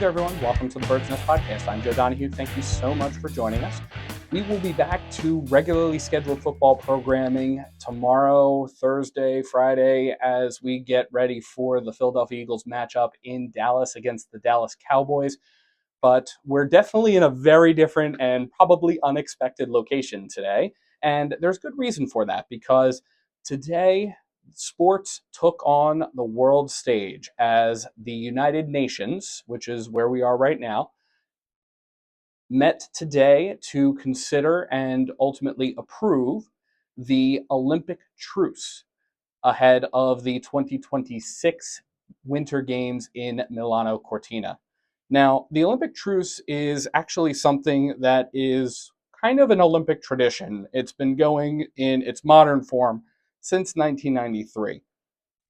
there, everyone. Welcome to the Bird's Nest Podcast. I'm Joe Donahue. Thank you so much for joining us. We will be back to regularly scheduled football programming tomorrow, Thursday, Friday, as we get ready for the Philadelphia Eagles matchup in Dallas against the Dallas Cowboys. But we're definitely in a very different and probably unexpected location today. And there's good reason for that, because today sports took on the world stage as the United Nations, which is where we are right now, met today to consider and ultimately approve the Olympic Truce ahead of the 2026 Winter Games in Milano Cortina. Now, the Olympic Truce is actually something that is kind of an Olympic tradition. It's been going in its modern form since 1993.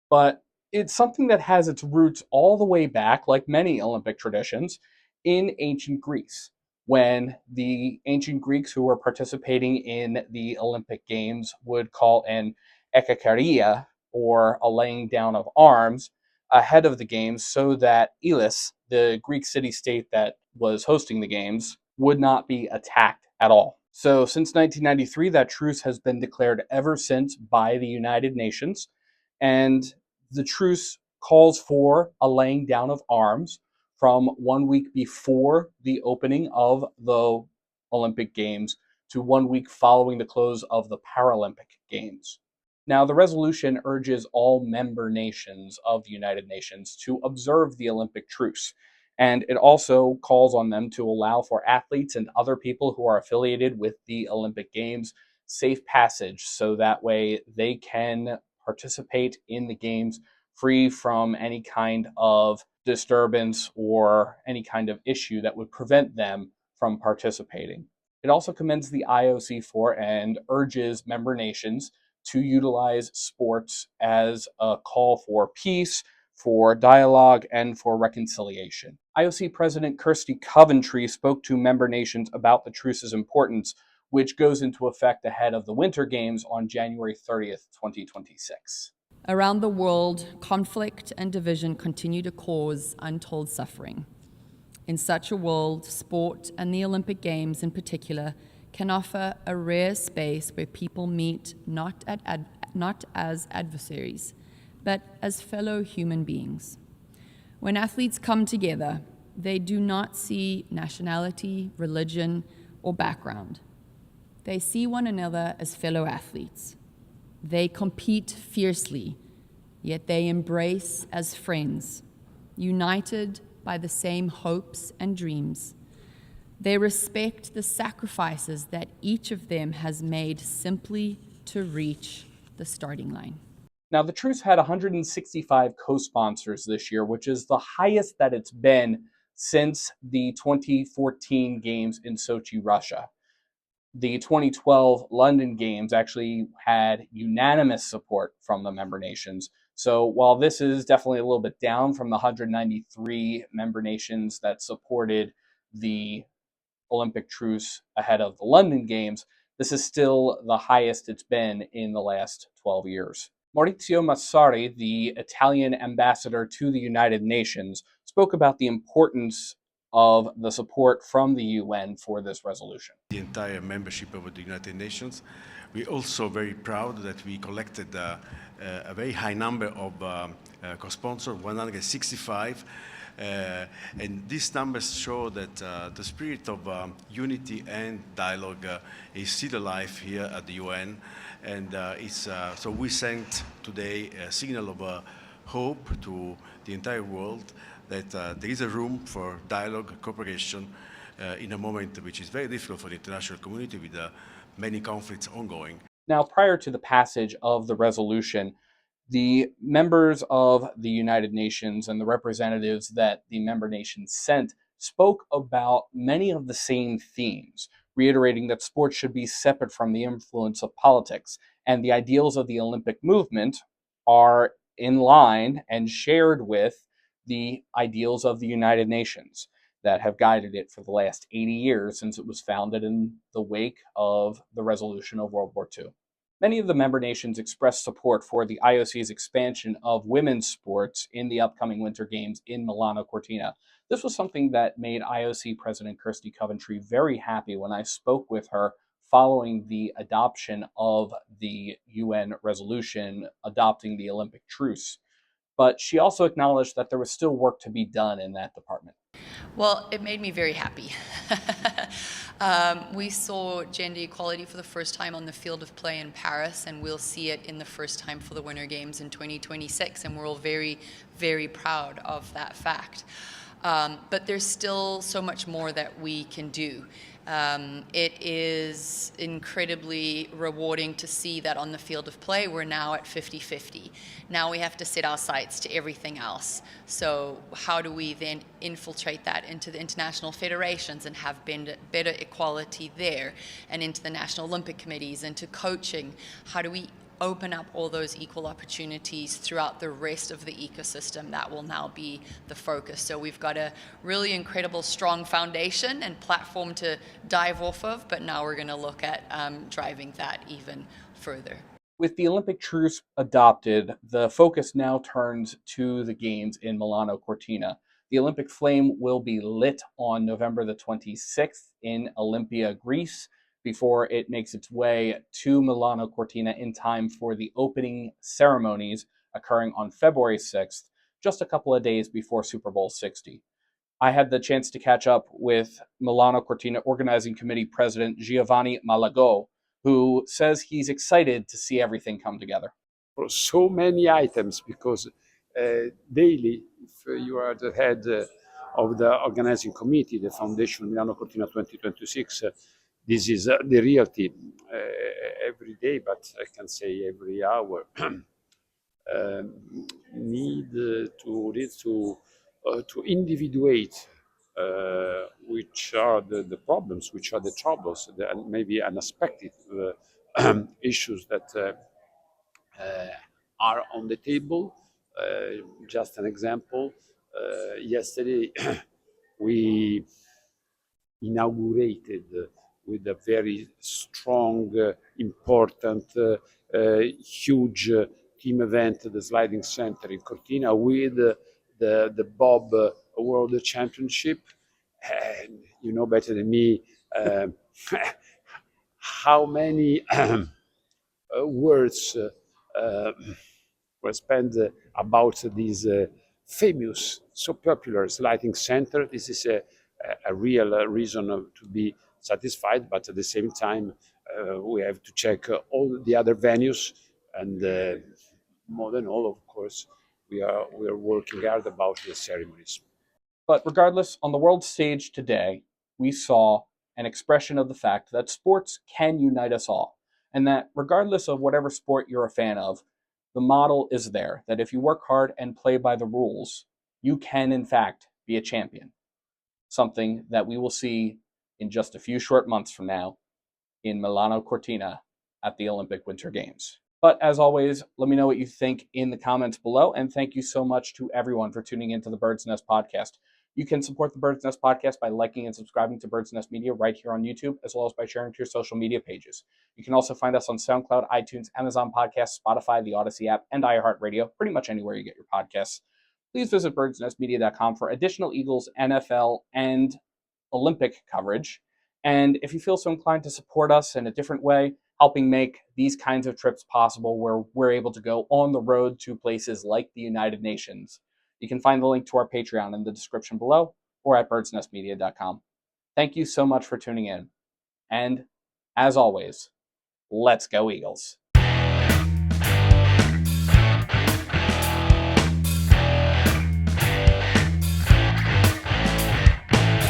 But it's something that has its roots all the way back, like many Olympic traditions, in ancient Greece, when the ancient Greeks who were participating in the Olympic Games would call an ekekaria, or a laying down of arms, ahead of the games so that Elis, the Greek city-state that was hosting the games, would not be attacked at all. So since 1993, that truce has been declared ever since by the United Nations, and the truce calls for a laying down of arms from 1 week before the opening of the Olympic Games to 1 week following the close of the Paralympic Games. Now, the resolution urges all member nations of the United Nations to observe the Olympic truce, and it also calls on them to allow for athletes and other people who are affiliated with the Olympic Games safe passage, so that way they can participate in the games free from any kind of disturbance or any kind of issue that would prevent them from participating. It also commends the IOC for and urges member nations to utilize sports as a call for peace, for dialogue, and for reconciliation. IOC President Kirsty Coventry spoke to member nations about the truce's importance, which goes into effect ahead of the Winter Games on January 30th, 2026. Around the world, conflict and division continue to cause untold suffering. In such a world, sport, and the Olympic Games in particular, can offer a rare space where people meet not as adversaries, but as fellow human beings. When athletes come together, they do not see nationality, religion, or background. They see one another as fellow athletes. They compete fiercely, yet they embrace as friends, united by the same hopes and dreams. They respect the sacrifices that each of them has made simply to reach the starting line. Now, the truce had 165 co-sponsors this year, which is the highest that it's been since the 2014 Games in Sochi, Russia. The 2012 London Games actually had unanimous support from the member nations. So while this is definitely a little bit down from the 193 member nations that supported the Olympic truce ahead of the London Games, this is still the highest it's been in the last 12 years. Maurizio Massari, the Italian ambassador to the United Nations, spoke about the importance of the support from the UN for this resolution. The entire membership of the United Nations. We're also very proud that we collected a very high number of co-sponsors, 165. And these numbers show that the spirit of unity and dialogue is still alive here at the UN. And so we sent today a signal of hope to the entire world that there is a room for dialogue, cooperation in a moment which is very difficult for the international community with many conflicts ongoing. Now, prior to the passage of the resolution, the members of the United Nations and the representatives that the member nations sent spoke about many of the same themes, reiterating that sports should be separate from the influence of politics, and the ideals of the Olympic movement are in line and shared with the ideals of the United Nations that have guided it for the last 80 years since it was founded in the wake of the resolution of World War II. Many of the member nations expressed support for the IOC's expansion of women's sports in the upcoming Winter Games in Milano Cortina. This was something that made IOC President Kirsty Coventry very happy when I spoke with her following the adoption of the UN resolution adopting the Olympic Truce. But she also acknowledged that there was still work to be done in that department. Well, it made me very happy. We saw gender equality for the first time on the field of play in Paris, and we'll see it in the first time for the Winter Games in 2026, and we're all very, very proud of that fact. But there's still so much more that we can do. It is incredibly rewarding to see that on the field of play, we're now at 50-50. Now we have to set our sights to everything else. So how do we then infiltrate that into the international federations and have better equality there, and into the National Olympic Committees, into coaching? How do we open up all those equal opportunities throughout the rest of the ecosystem? That will now be the focus. So we've got a really incredible, strong foundation and platform to dive off of, but now we're going to look at driving that even further. With the Olympic truce adopted, the focus now turns to the Games in Milano Cortina. The Olympic flame will be lit on November the 26th in Olympia, Greece, before it makes its way to Milano Cortina in time for the opening ceremonies occurring on February 6th, just a couple of days before Super Bowl 60. I had the chance to catch up with Milano Cortina Organizing Committee President Giovanni Malago, who says he's excited to see everything come together. For so many items, because daily, if you are the head of the organizing committee, the Foundation Milano Cortina 2026, this is the reality every day, but I can say every hour. Need to individuate which are the problems, which are the troubles, and maybe unexpected issues that are on the table. Just an example, yesterday we inaugurated with a very strong, important, huge team event, the Sliding Center in Cortina, with the Bob World Championship. And you know better than me how many words were spent about this famous, so popular Sliding Center. This is a real reason to be satisfied, but at the same time, we have to check all the other venues, and more than all, of course, we are working hard about the ceremonies. But regardless, on the world stage today, we saw an expression of the fact that sports can unite us all, and that regardless of whatever sport you're a fan of, the model is there that if you work hard and play by the rules, you can, in fact, be a champion. Something that we will see in just a few short months from now in Milano Cortina at the Olympic Winter Games. But as always, let me know what you think in the comments below, and thank you so much to everyone for tuning into the Bird's Nest podcast. You can support the Bird's Nest podcast by liking and subscribing to Bird's Nest Media right here on YouTube, as well as by sharing to your social media pages. You can also find us on SoundCloud, iTunes, Amazon Podcasts, Spotify, the Odyssey app, and iHeartRadio, pretty much anywhere you get your podcasts. Please visit birdsnestmedia.com for additional Eagles, NFL, and Olympic coverage. And if you feel so inclined to support us in a different way, helping make these kinds of trips possible where we're able to go on the road to places like the United Nations, you can find the link to our Patreon in the description below or at birdsnestmedia.com. Thank you so much for tuning in. And as always, let's go Eagles.